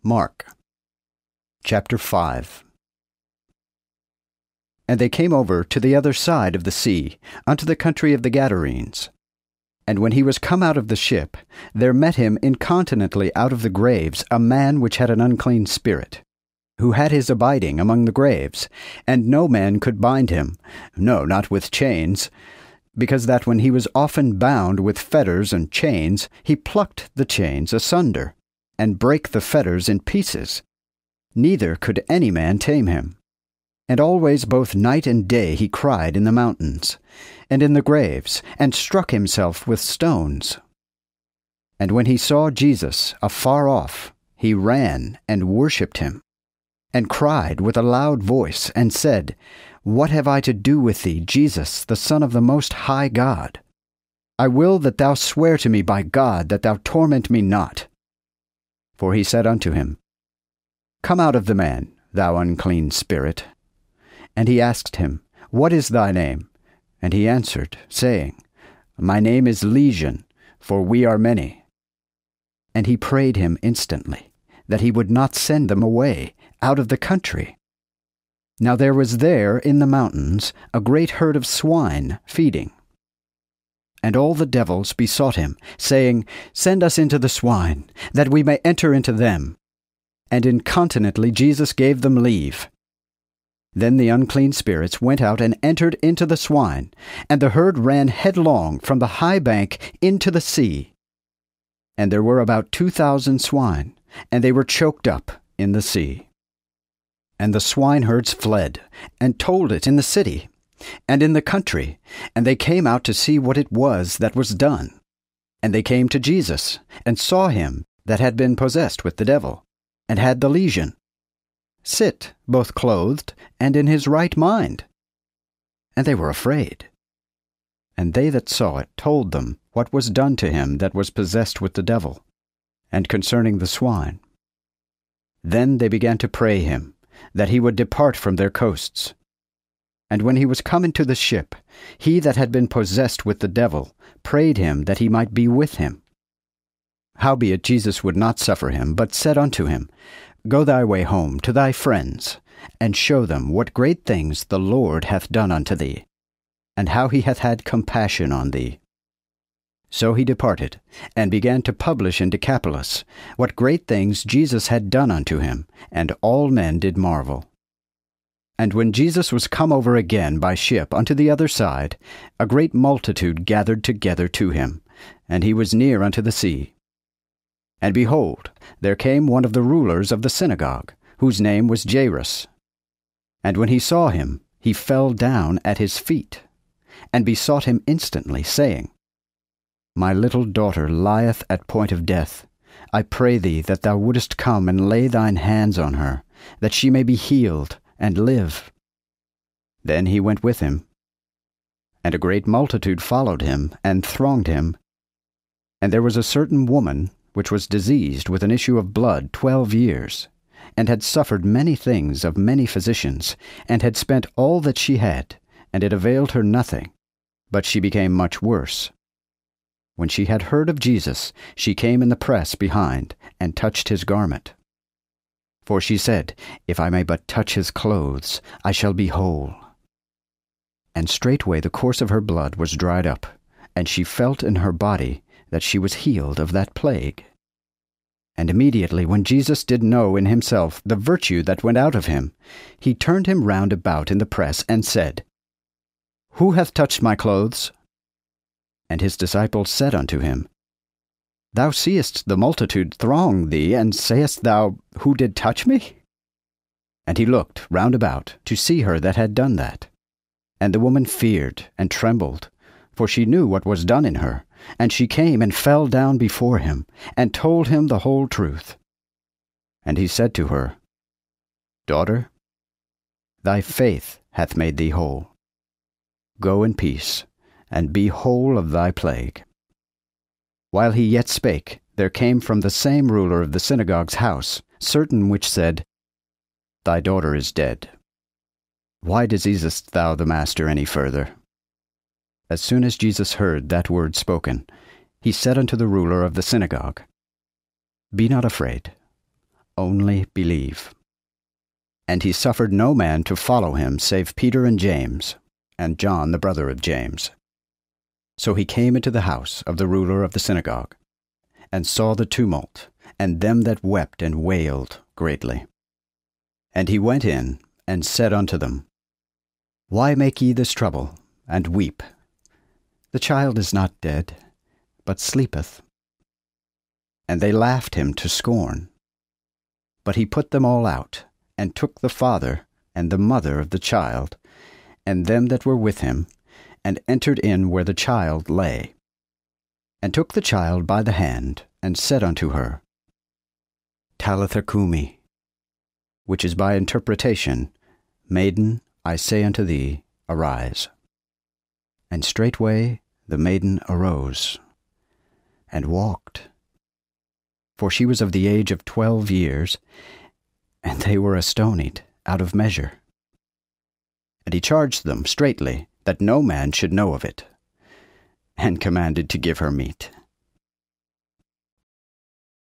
Mark chapter 5. And they came over to the other side of the sea, unto the country of the Gadarenes. And when he was come out of the ship, there met him incontinently out of the graves a man which had an unclean spirit, who had his abiding among the graves, and no man could bind him, no, not with chains, because that when he was often bound with fetters and chains, he plucked the chains asunder, and brake the fetters in pieces. Neither could any man tame him. And always both night and day he cried in the mountains, and in the graves, and struck himself with stones. And when he saw Jesus afar off, he ran and worshipped him, and cried with a loud voice, and said, What have I to do with thee, Jesus, the Son of the Most High God? I will that thou swear to me by God that thou torment me not. For he said unto him, Come out of the man, thou unclean spirit. And he asked him, What is thy name? And he answered, saying, My name is Legion, for we are many. And he prayed him instantly, that he would not send them away out of the country. Now there was there in the mountains a great herd of swine feeding. And all the devils besought him, saying, Send us into the swine, that we may enter into them. And incontinently Jesus gave them leave. Then the unclean spirits went out and entered into the swine, and the herd ran headlong from the high bank into the sea. And there were about 2,000 swine, and they were choked up in the sea. And the swineherds fled, and told it in the city, and in the country, and they came out to see what it was that was done. And they came to Jesus, and saw him that had been possessed with the devil, and had the legion, sit, both clothed, and in his right mind. And they were afraid. And they that saw it told them what was done to him that was possessed with the devil, and concerning the swine. Then they began to pray him, that he would depart from their coasts. And when he was come into the ship, he that had been possessed with the devil prayed him that he might be with him. Howbeit Jesus would not suffer him, but said unto him, Go thy way home to thy friends, and show them what great things the Lord hath done unto thee, and how he hath had compassion on thee. So he departed, and began to publish in Decapolis what great things Jesus had done unto him, and all men did marvel. And when Jesus was come over again by ship unto the other side, a great multitude gathered together to him, and he was near unto the sea. And behold, there came one of the rulers of the synagogue, whose name was Jairus. And when he saw him, he fell down at his feet, and besought him instantly, saying, My little daughter lieth at point of death. I pray thee that thou wouldest come and lay thine hands on her, that she may be healed, and live. Then he went with him. And a great multitude followed him, and thronged him. And there was a certain woman, which was diseased with an issue of blood 12 years, and had suffered many things of many physicians, and had spent all that she had, and it availed her nothing, but she became much worse. When she had heard of Jesus, she came in the press behind, and touched his garment. For she said, If I may but touch his clothes, I shall be whole. And straightway the course of her blood was dried up, and she felt in her body that she was healed of that plague. And immediately when Jesus did know in himself the virtue that went out of him, he turned him round about in the press, and said, Who hath touched my clothes? And his disciples said unto him, Thou seest the multitude throng thee, and sayest thou, Who did touch me? And he looked round about to see her that had done that. And the woman feared and trembled, for she knew what was done in her. And she came and fell down before him, and told him the whole truth. And he said to her, Daughter, thy faith hath made thee whole. Go in peace, and be whole of thy plague. While he yet spake, there came from the same ruler of the synagogue's house certain which said, Thy daughter is dead. Why diseasest thou the master any further? As soon as Jesus heard that word spoken, he said unto the ruler of the synagogue, Be not afraid. only believe. And he suffered no man to follow him save Peter and James, and John the brother of James. So he came into the house of the ruler of the synagogue, and saw the tumult, and them that wept and wailed greatly. And he went in, and said unto them, Why make ye this trouble, and weep? The child is not dead, but sleepeth. And they laughed him to scorn. But he put them all out, and took the father and the mother of the child, and them that were with him, and entered in where the child lay, and took the child by the hand, and said unto her, Talitha cumi, which is by interpretation, Maiden, I say unto thee, arise. And straightway the maiden arose, and walked. For she was of the age of 12 years, and they were astonied out of measure. And he charged them straitly that no man should know of it, and commanded to give her meat.